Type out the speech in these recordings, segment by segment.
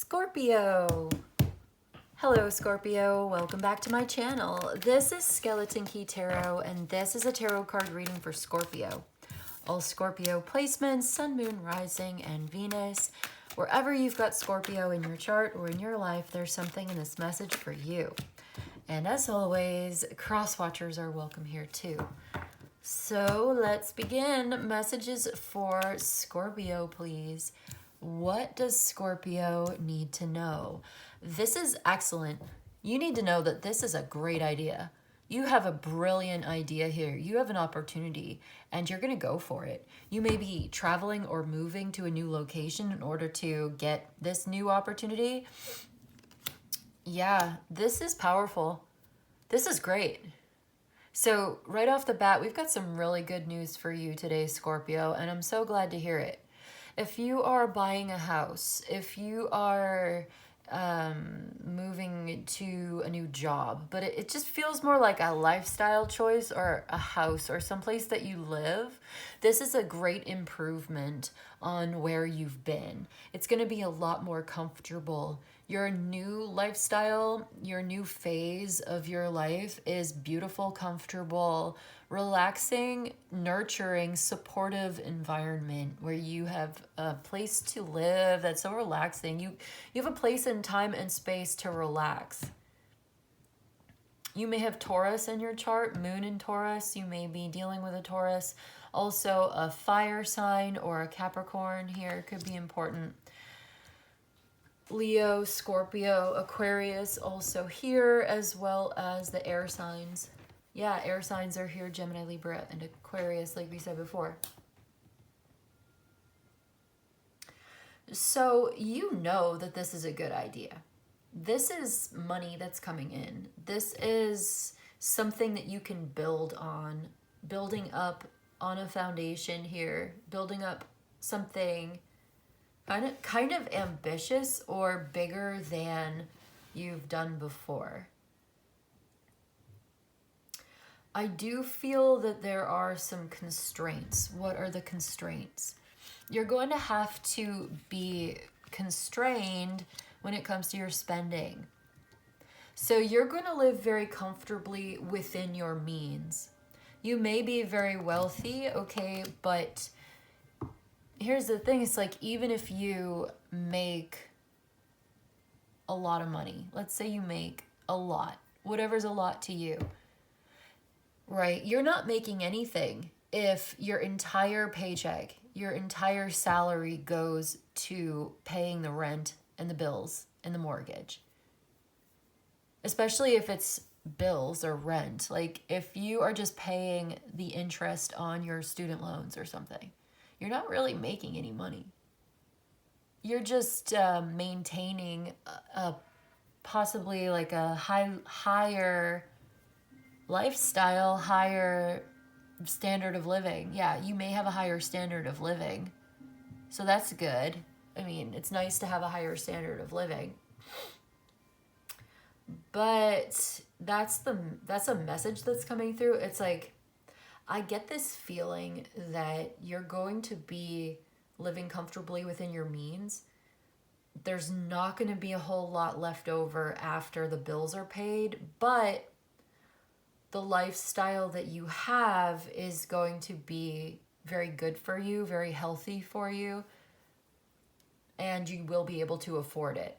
Scorpio. Hello Scorpio, welcome back to my channel. This is Skeleton Key Tarot and this is a tarot card reading for Scorpio. All Scorpio placements, Sun, Moon, Rising, and Venus. Wherever you've got Scorpio in your chart or in your life, there's something in this message for you. And as always, cross watchers are welcome here too. So let's begin. Messages for Scorpio, please. What does Scorpio need to know? This is excellent. You need to know that this is a great idea. You have a brilliant idea here. You have an opportunity and you're going to go for it. You may be traveling or moving to a new location in order to get this new opportunity. Yeah, this is powerful. This is great. So right off the bat, we've got some really good news for you today, Scorpio, and I'm so glad to hear it. If you are buying a house, if you are moving to a new job, but it just feels more like a lifestyle choice or a house or someplace that you live, this is a great improvement on where you've been. It's going to be a lot more comfortable. Your new lifestyle, your new phase of your life is beautiful, comfortable, relaxing, nurturing, supportive environment where you have a place to live that's so relaxing. You have a place in time and space to relax. You may have Taurus in your chart, Moon in Taurus. You may be dealing with a Taurus. Also a fire sign or a Capricorn here could be important. Leo, Scorpio, Aquarius also here, as well as the air signs. Yeah, air signs are here, Gemini, Libra, and Aquarius, like we said before. So you know that this is a good idea. This is money that's coming in. This is something that you can build on, building up on a foundation here, building up something kind of ambitious or bigger than you've done before. I do feel that there are some constraints. What are the constraints? You're going to have to be constrained when it comes to your spending. So you're going to live very comfortably within your means. You may be very wealthy, okay, but here's the thing. It's like, even if you make a lot of money, let's say you make a lot, whatever's a lot to you, right? You're not making anything if your entire paycheck, your entire salary goes to paying the rent and the bills and the mortgage. Especially if it's bills or rent. Like if you are just paying the interest on your student loans or something, you're not really making any money. You're just maintaining a possibly like a higher lifestyle, higher standard of living. Yeah, you may have a higher standard of living. So that's good. I mean, it's nice to have a higher standard of living. But that's a message that's coming through. It's like, I get this feeling that you're going to be living comfortably within your means. There's not going to be a whole lot left over after the bills are paid, but the lifestyle that you have is going to be very good for you, very healthy for you, and you will be able to afford it.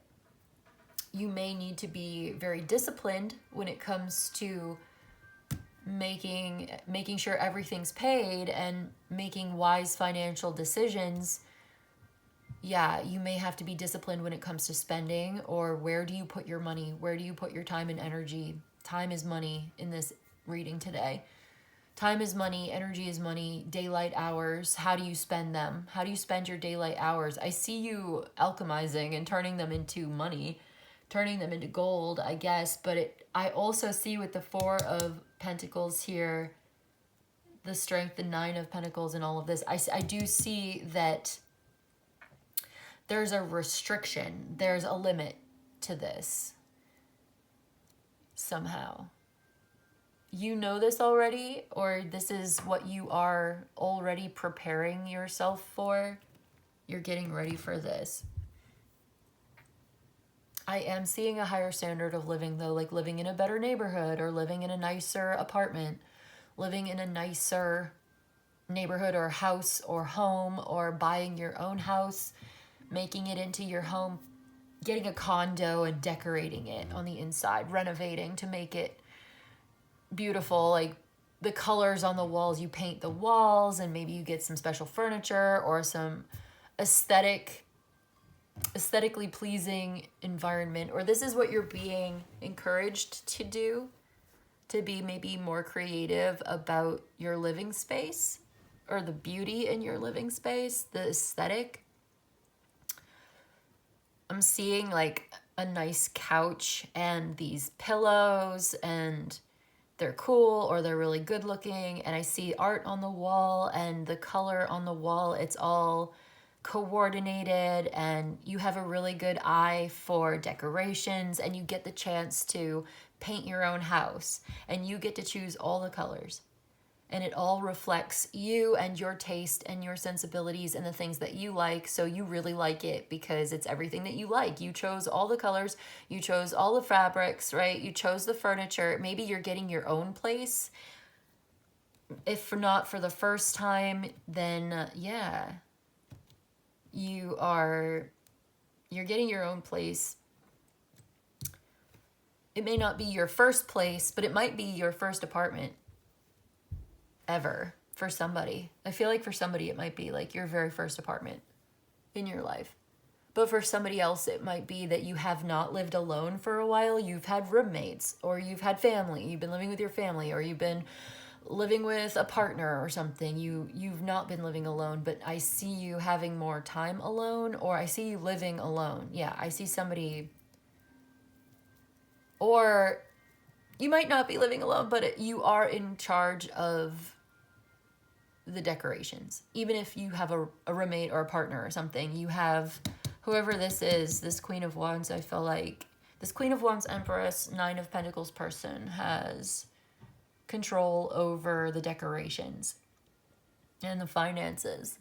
You may need to be very disciplined when it comes to making sure everything's paid and making wise financial decisions. Yeah, you may have to be disciplined when it comes to spending, or where do you put your money? Where do you put your time and energy? Time is money in this reading today. Time is money, energy is money, daylight hours. How do you spend them? How do you spend your daylight hours? I see you alchemizing and turning them into money, turning them into gold, I guess, but I also see with the Four of Pentacles here, the Strength, the Nine of Pentacles, and all of this, I do see that there's a restriction, there's a limit to this somehow. You know this already, or this is what you are already preparing yourself for. You're getting ready for this. I am seeing a higher standard of living though, like living in a better neighborhood or living in a nicer apartment, living in a nicer neighborhood or house or home, or buying your own house, making it into your home, getting a condo and decorating it on the inside, renovating to make it beautiful, like the colors on the walls, you paint the walls, and maybe you get some special furniture or some aesthetically pleasing environment. Or this is what you're being encouraged to do, to be maybe more creative about your living space or the beauty in your living space, the aesthetic. I'm seeing like a nice couch and these pillows, and they're cool or they're really good looking. And I see art on the wall, and the color on the wall, it's all coordinated, and you have a really good eye for decorations, and you get the chance to paint your own house, and you get to choose all the colors. And it all reflects you and your taste and your sensibilities and the things that you like. So you really like it because it's everything that you like. You chose all the colors, you chose all the fabrics, right? You chose the furniture. Maybe you're getting your own place. If not for the first time, then yeah, you're getting your own place. It may not be your first place, but it might be your first apartment ever for somebody. I feel like for somebody it might be like your very first apartment in your life. But for somebody else it might be that you have not lived alone for a while. You've had roommates, or you've had family. You've been living with your family, or you've been living with a partner or something. You've not been living alone, but I see you having more time alone, or I see you living alone. Yeah, I see somebody, or you might not be living alone, but you are in charge of the decorations. Even if you have a roommate or a partner or something, you have whoever this is, this Queen of Wands. I feel like this Queen of Wands, Empress, Nine of Pentacles person has control over the decorations and the finances.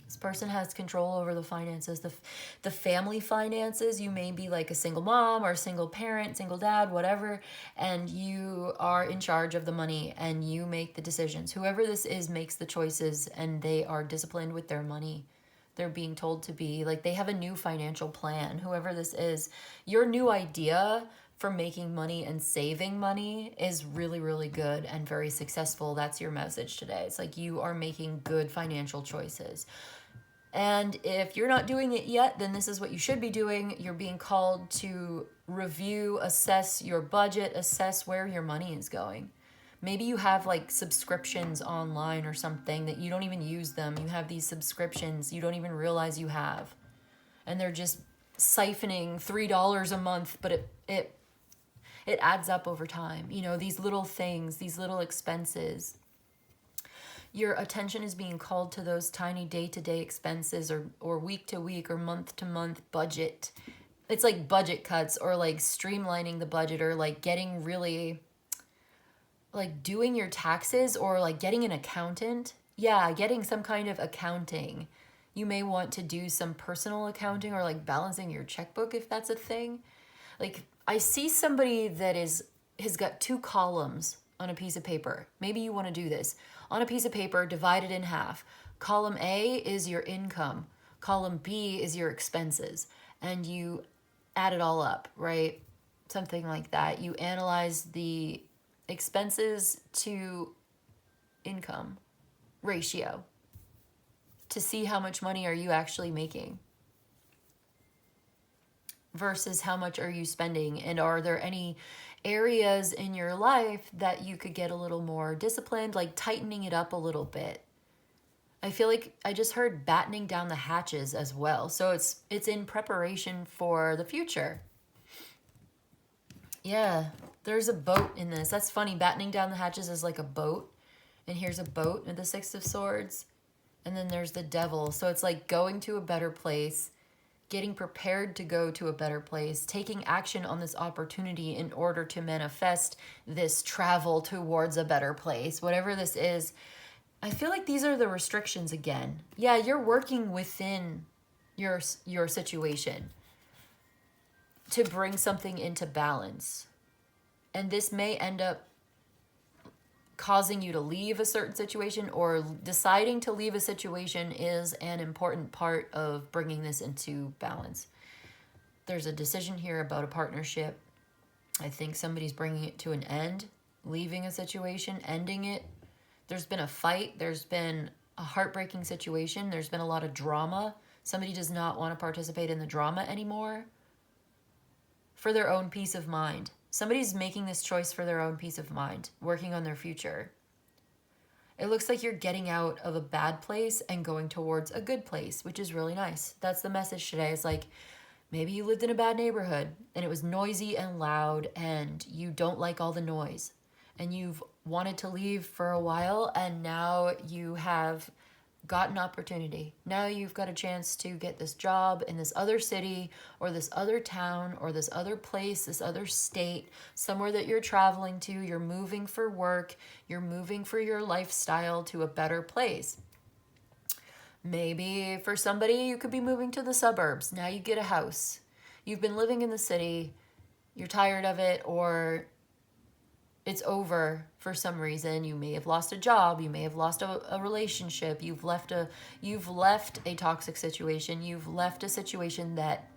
This person has control over the finances, the family finances. You may be like a single mom or a single parent, single dad, whatever, and you are in charge of the money and you make the decisions. Whoever this is makes the choices, and they are disciplined with their money. They're being told to be, like, they have a new financial plan. Whoever this is, your new idea for making money and saving money is really, really good and very successful. That's your message today. It's like you are making good financial choices. And if you're not doing it yet, then this is what you should be doing. You're being called to review, assess your budget, assess where your money is going. Maybe you have like subscriptions online or something that you don't even use them. You have these subscriptions you don't even realize you have. And they're just siphoning $3 a month, but it adds up over time. You know, these little things, these little expenses. Your attention is being called to those tiny day-to-day expenses, or week-to-week or month-to-month budget. It's like budget cuts, or like streamlining the budget, or like getting really, like doing your taxes, or like getting an accountant. Yeah, getting some kind of accounting. You may want to do some personal accounting, or like balancing your checkbook if that's a thing. Like I see somebody that has got 2 columns on a piece of paper. Maybe you want to do this. On a piece of paper, divide it in half. Column A is your income. Column B is your expenses. And you add it all up, right? Something like that. You analyze the expenses to income ratio to see how much money are you actually making versus how much are you spending, and are there any areas in your life that you could get a little more disciplined, like tightening it up a little bit. I feel like I just heard battening down the hatches as well. So it's in preparation for the future. Yeah, there's a boat in this. That's funny. Battening down the hatches is like a boat. And here's a boat and the 6 of Swords. And then there's the Devil. So it's like going to a better place, getting prepared to go to a better place, taking action on this opportunity in order to manifest this travel towards a better place. Whatever this is, I feel like these are the restrictions again. Yeah, you're working within your situation. to bring something into balance. And this may end up causing you to leave a certain situation, or deciding to leave a situation is an important part of bringing this into balance. There's a decision here about a partnership. I think somebody's bringing it to an end, leaving a situation, ending it. There's been a fight. There's been a heartbreaking situation. There's been a lot of drama. Somebody does not want to participate in the drama anymore for their own peace of mind. Somebody's making this choice for their own peace of mind, working on their future. It looks like you're getting out of a bad place and going towards a good place, which is really nice. That's the message today. It's like, maybe you lived in a bad neighborhood and it was noisy and loud and you don't like all the noise. And you've wanted to leave for a while, and now you have got an opportunity. Now you've got a chance to get this job in this other city or this other town or this other place, this other state, somewhere that you're traveling to. You're moving for work. You're moving for your lifestyle to a better place. Maybe for somebody, you could be moving to the suburbs. Now you get a house. You've been living in the city. You're tired of it, or it's over for some reason. You may have lost a job. You may have lost a relationship. You've left a toxic situation. You've left a situation that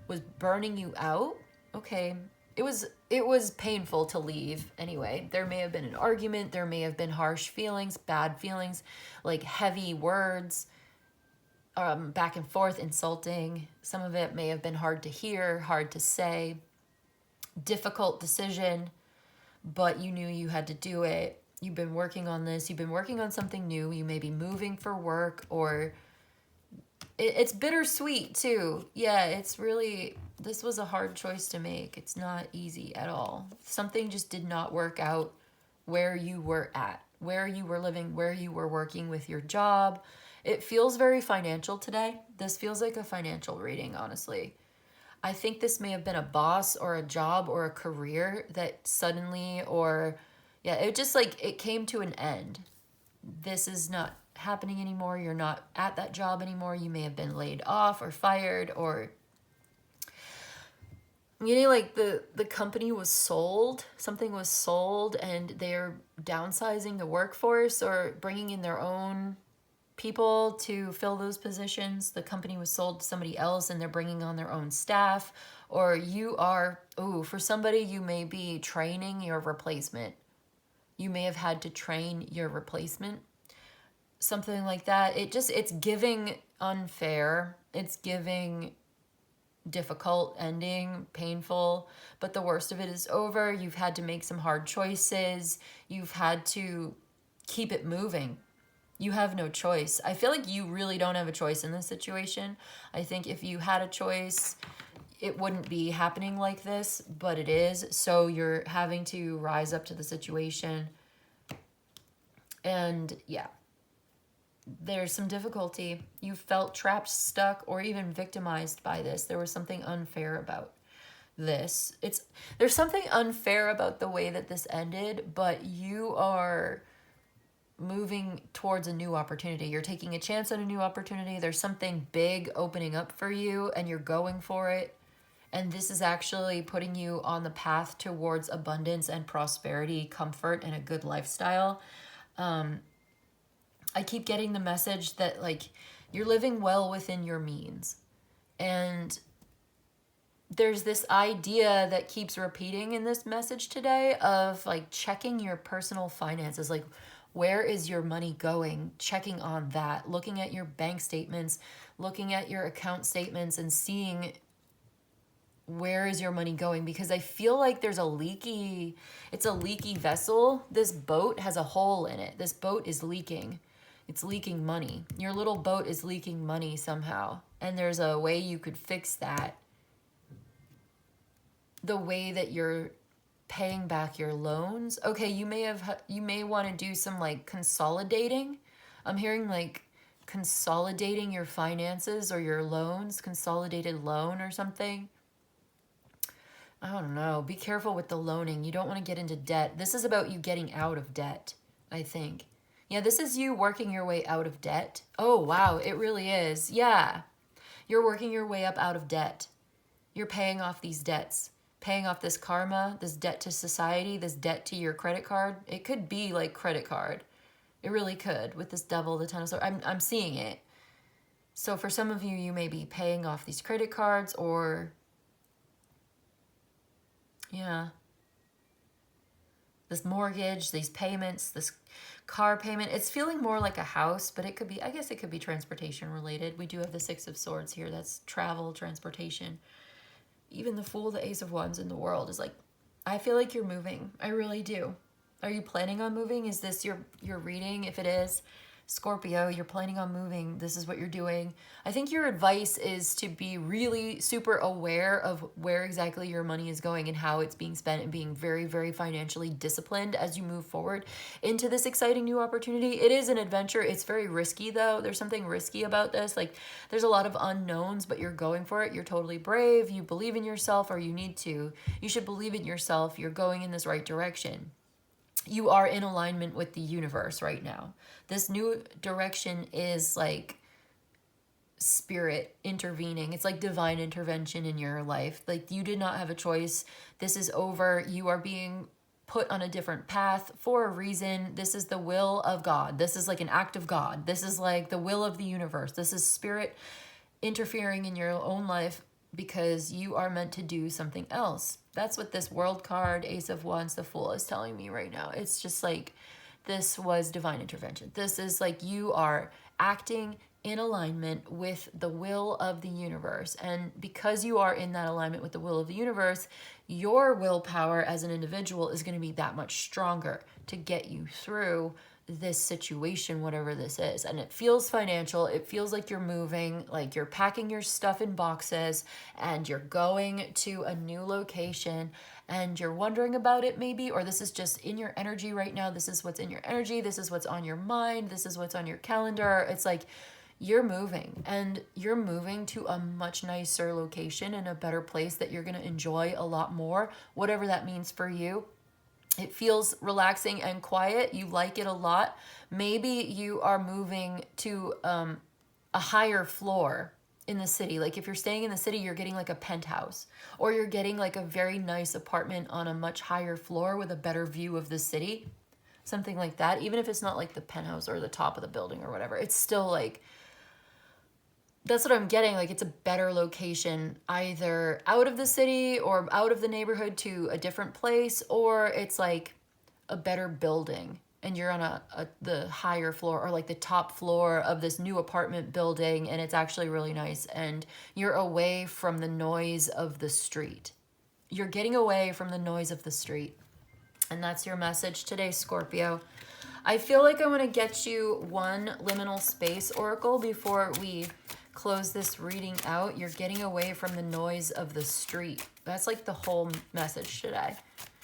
was burning you out. Okay. It was painful to leave anyway. There may have been an argument. There may have been harsh feelings, bad feelings, like heavy words, back and forth, insulting. Some of it may have been hard to hear, hard to say, difficult decision, but you knew you had to do it. You've been working on this. You've been working on something new. You may be moving for work, or it's bittersweet too. Yeah, it's really, this was a hard choice to make. It's not easy at all. Something just did not work out where you were at, where you were living, where you were working with your job. It feels very financial today. This feels like a financial reading, honestly. I think this may have been a boss or a job or a career that suddenly, it just like it came to an end. This is not happening anymore. You're not at that job anymore. You may have been laid off or fired, or like the company was sold. Something was sold and they're downsizing the workforce or bringing in their own people to fill those positions. The company was sold to somebody else and they're bringing on their own staff. Or you are, for somebody, you may be training your replacement. You may have had to train your replacement. Something like that. It's giving unfair. It's giving difficult ending, painful, but the worst of it is over. You've had to make some hard choices. You've had to keep it moving. You have no choice. I feel like you really don't have a choice in this situation. I think if you had a choice, it wouldn't be happening like this, but it is. So you're having to rise up to the situation. And yeah, there's some difficulty. You felt trapped, stuck, or even victimized by this. There was something unfair about this. There's something unfair about the way that this ended, but you are moving towards a new opportunity. You're taking a chance on a new opportunity. There's something big opening up for you and you're going for it. And this is actually putting you on the path towards abundance and prosperity, comfort, and a good lifestyle. I keep getting the message that like you're living well within your means. And there's this idea that keeps repeating in this message today of like checking your personal finances. Like, where is your money going? Checking on that, looking at your bank statements, looking at your account statements and seeing where is your money going? Because I feel like it's a leaky vessel. This boat has a hole in it. This boat is leaking. It's leaking money. Your little boat is leaking money somehow. And there's a way you could fix that. The way that you're paying back your loans. Okay, you may want to do some like consolidating. I'm hearing like consolidating your finances or your loans, consolidated loan or something. I don't know. Be careful with the loaning. You don't want to get into debt. This is about you getting out of debt, I think. Yeah, this is you working your way out of debt. Oh, wow, it really is. Yeah. You're working your way up out of debt. you're paying off these debts, paying off this karma, this debt to society, this debt to your credit card. It could be like credit card. It really could with this devil, the Ten of Swords. I'm seeing it. So for some of you, you may be paying off these credit cards or, yeah, this mortgage, these payments, this car payment. It's feeling more like a house, but it could be, I guess it could be transportation related. We do have the Six of Swords here. That's travel, transportation. Even the Fool, the Ace of Wands in the world is like, I feel like you're moving. I really do. Are you planning on moving? Is this your reading? If it is, Scorpio, you're planning on moving. This is what you're doing. I think your advice is to be really super aware of where exactly your money is going and how it's being spent, and being very, very financially disciplined as you move forward into this exciting new opportunity. It is an adventure. It's very risky though. There's something risky about this. Like there's a lot of unknowns, but you're going for it. You're totally brave. You believe in yourself, or you need to. You should believe in yourself. You're going in this right direction. You are in alignment with the universe right now. This new direction is like spirit intervening. It's like divine intervention in your life. Like you did not have a choice. This is over. You are being put on a different path for a reason. This is the will of God. This is like an act of God. This is like the will of the universe. This is spirit interfering in your own life because you are meant to do something else. That's what this World card, Ace of Wands, the Fool is telling me right now. It's just like, this was divine intervention. This is like you are acting in alignment with the will of the universe. And because you are in that alignment with the will of the universe, your willpower as an individual is going to be that much stronger to get you through this situation, whatever this is. And it feels financial. It feels like you're moving, like you're packing your stuff in boxes and you're going to a new location and you're wondering about it maybe, or this is just in your energy right now. This is what's in your energy. This is what's on your mind. This is what's on your calendar. It's like you're moving, and you're moving to a much nicer location and a better place that you're going to enjoy a lot more, whatever that means for you. It feels relaxing and quiet. You like it a lot. Maybe you are moving to a higher floor in the city. Like if you're staying in the city, you're getting like a penthouse, or you're getting like a very nice apartment on a much higher floor with a better view of the city. Something like that. Even if it's not like the penthouse or the top of the building or whatever, it's still like, that's what I'm getting. Like it's a better location, either out of the city or out of the neighborhood to a different place, or it's like a better building and you're on the higher floor, or like the top floor of this new apartment building, and it's actually really nice, and you're away from the noise of the street. You're getting away from the noise of the street. And that's your message today, Scorpio. I feel like I want to get you one liminal space oracle before we close this reading out. You're getting away from the noise of the street. That's like the whole message today.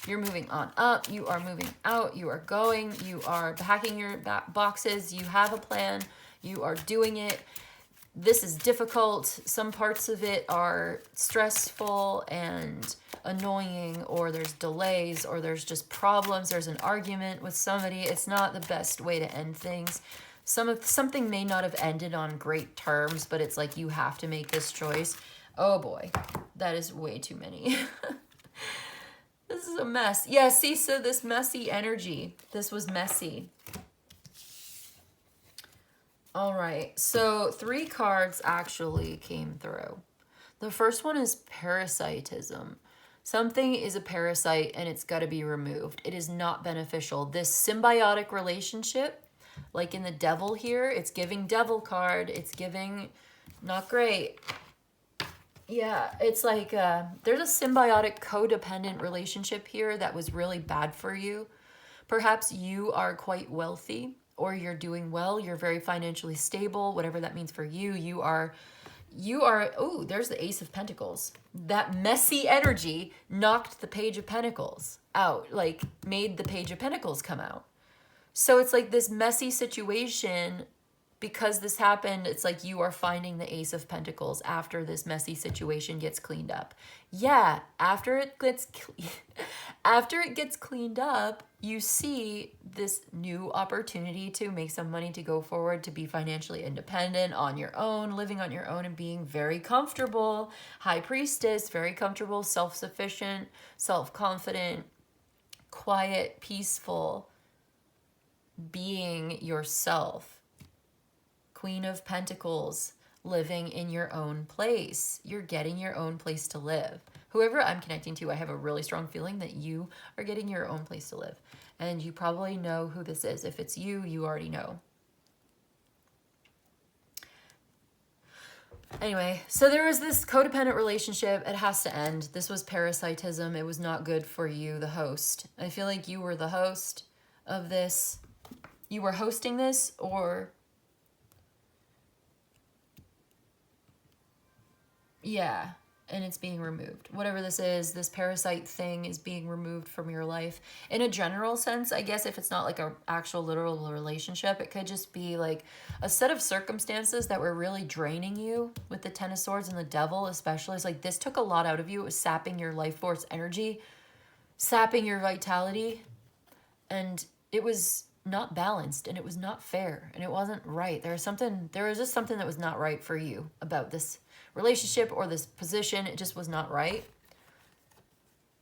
You're moving on up. You are moving out. You are going. You are packing your boxes. You have a plan. You are doing it. This is difficult. Some parts of it are stressful and annoying, or there's delays, or there's just problems. There's an argument with somebody. It's not the best way to end things. Something may not have ended on great terms, but it's like you have to make this choice. Oh boy, that is way too many. This is a mess. Yeah, see, so this messy energy, this was messy. All right, so 3 cards actually came through. The first one is parasitism. Something is a parasite and it's got to be removed. It is not beneficial. This symbiotic relationship, like in the devil here, it's giving devil card. It's giving not great. Yeah, it's like there's a symbiotic codependent relationship here that was really bad for you. Perhaps you are quite wealthy, or you're doing well. You're very financially stable, whatever that means for you. You are, oh, there's the Ace of Pentacles. That messy energy knocked the Page of Pentacles out, like made the Page of Pentacles come out. So it's like this messy situation because this happened, it's like you are finding the Ace of Pentacles after this messy situation gets cleaned up. Yeah, after it gets after it gets cleaned up, you see this new opportunity to make some money, to go forward, to be financially independent on your own, living on your own and being very comfortable. High Priestess, very comfortable, self-sufficient, self-confident, quiet, peaceful, being yourself. Queen of Pentacles, living in your own place. You're getting your own place to live. Whoever I'm connecting to, I have a really strong feeling that you are getting your own place to live. And you probably know who this is. If it's you, you already know. Anyway, so there was this codependent relationship. It has to end. This was parasitism. It was not good for you, the host. I feel like you were the host of this. You were hosting this, or... yeah, and it's being removed. Whatever this is, this parasite thing is being removed from your life. In a general sense, I guess if it's not like an actual literal relationship, it could just be like a set of circumstances that were really draining you, with the Ten of Swords and the Devil especially. It's like this took a lot out of you. It was sapping your life force energy, sapping your vitality, and it was not balanced, and it was not fair, and it wasn't right. There was just something that was not right for you about this relationship or this position. It just was not right.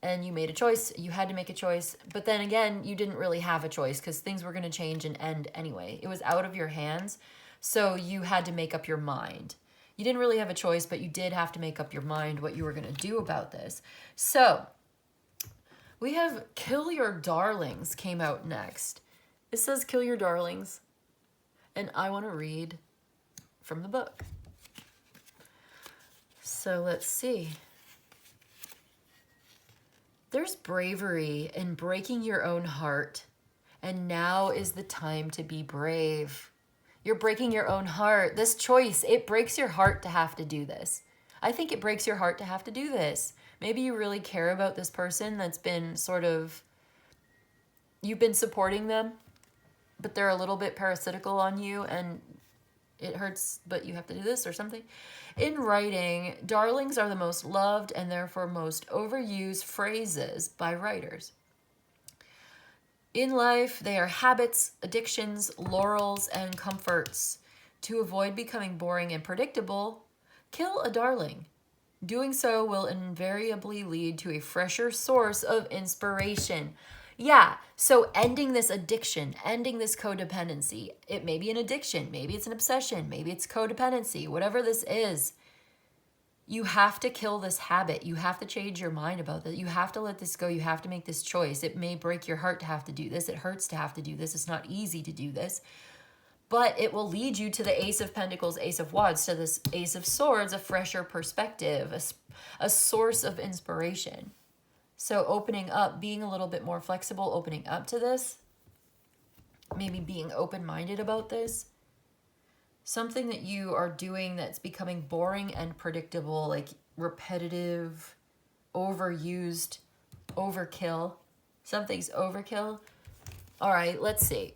And you made a choice. You had to make a choice. But then again, you didn't really have a choice, because things were going to change and end anyway. It was out of your hands. So you had to make up your mind. You didn't really have a choice, but you did have to make up your mind what you were going to do about this. So we have Kill Your Darlings came out next. It says Kill Your Darlings. And I want to read from the book. So let's see. There's bravery in breaking your own heart, and now is the time to be brave. You're breaking your own heart. This choice, it breaks your heart to have to do this. I think it breaks your heart to have to do this. Maybe you really care about this person that's been you've been supporting them, but they're a little bit parasitical on you, and it hurts, but you have to do this or something. In writing, darlings are the most loved and therefore most overused phrases by writers. In life, they are habits, addictions, laurels, and comforts. To avoid becoming boring and predictable, kill a darling. Doing so will invariably lead to a fresher source of inspiration. Yeah, so ending this addiction, ending this codependency. It may be an addiction, maybe it's an obsession, maybe it's codependency, whatever this is. You have to kill this habit. You have to change your mind about that. You have to let this go. You have to make this choice. It may break your heart to have to do this. It hurts to have to do this. It's not easy to do this. But it will lead you to the Ace of Pentacles, Ace of Wands, to this Ace of Swords, a fresher perspective, a source of inspiration. So opening up, being a little bit more flexible, opening up to this, maybe being open-minded about this. Something that you are doing that's becoming boring and predictable, like repetitive, overused, overkill. Something's overkill. All right, let's see.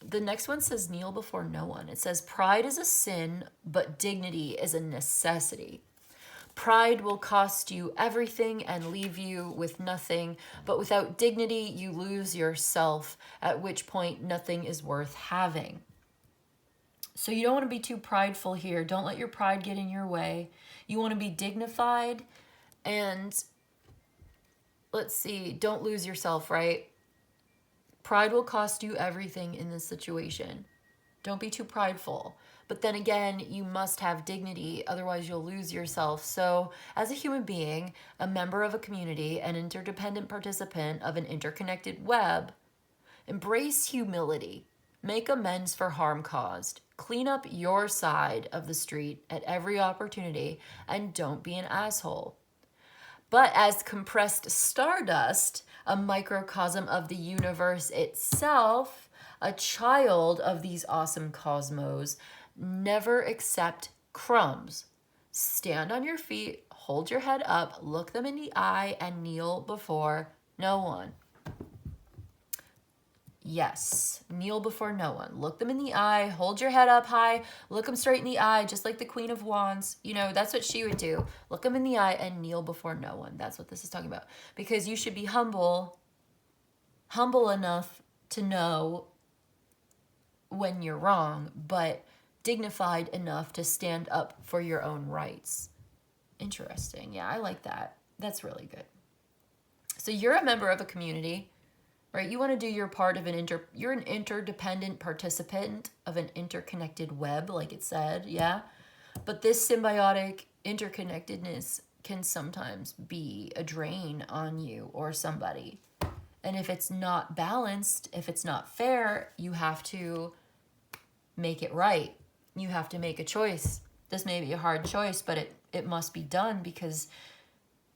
The next one says kneel before no one. It says pride is a sin, but dignity is a necessity. Pride will cost you everything and leave you with nothing, but without dignity, you lose yourself, at which point nothing is worth having. So you don't want to be too prideful here. Don't let your pride get in your way. You want to be dignified, and let's see, don't lose yourself, right? Pride will cost you everything in this situation. Don't be too prideful. But then again, you must have dignity, otherwise you'll lose yourself. So as a human being, a member of a community, an interdependent participant of an interconnected web, embrace humility. Make amends for harm caused. Clean up your side of the street at every opportunity, and don't be an asshole. But as compressed stardust, a microcosm of the universe itself, a child of these awesome cosmos, never accept crumbs. Stand on your feet, hold your head up, look them in the eye, and kneel before no one. Yes. Kneel before no one. Look them in the eye. Hold your head up high. Look them straight in the eye, just like the Queen of Wands. You know, that's what she would do. Look them in the eye and kneel before no one. That's what this is talking about. Because you should be humble enough to know when you're wrong, but dignified enough to stand up for your own rights. Interesting. Yeah, I like that. That's really good. So you're a member of a community, right? You want to do your part of you're an interdependent participant of an interconnected web, like it said, yeah? But this symbiotic interconnectedness can sometimes be a drain on you or somebody. And if it's not balanced, if it's not fair, you have to make it right. You have to make a choice. This may be a hard choice, but it must be done because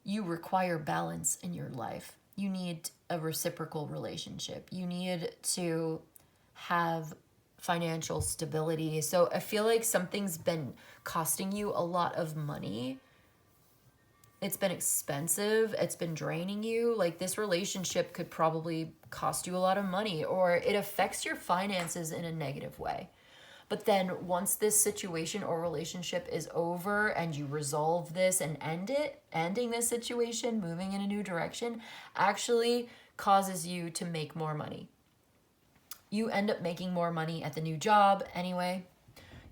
you require balance in your life. You need a reciprocal relationship. You need to have financial stability. So I feel like something's been costing you a lot of money. It's been expensive. It's been draining you. Like this relationship could probably cost you a lot of money, or it affects your finances in a negative way. But then once this situation or relationship is over and you resolve this and ending this situation, moving in a new direction, actually causes you to make more money. You end up making more money at the new job anyway.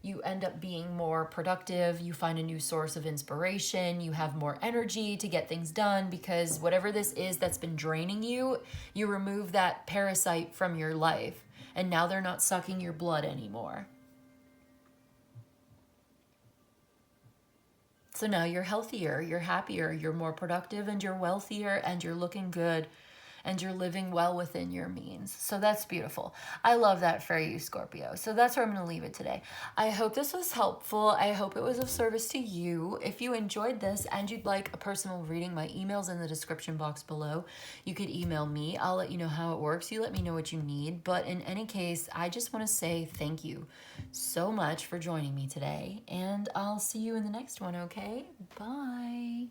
You end up being more productive. You find a new source of inspiration. You have more energy to get things done because whatever this is that's been draining you, you remove that parasite from your life. And now they're not sucking your blood anymore. So now you're healthier, you're happier, you're more productive, and you're wealthier, and you're looking good, and you're living well within your means. So that's beautiful. I love that for you, Scorpio. So that's where I'm going to leave it today. I hope this was helpful. I hope it was of service to you. If you enjoyed this and you'd like a personal reading, my email's in the description box below. You could email me. I'll let you know how it works. You let me know what you need. But in any case, I just want to say thank you so much for joining me today. And I'll see you in the next one, okay? Bye.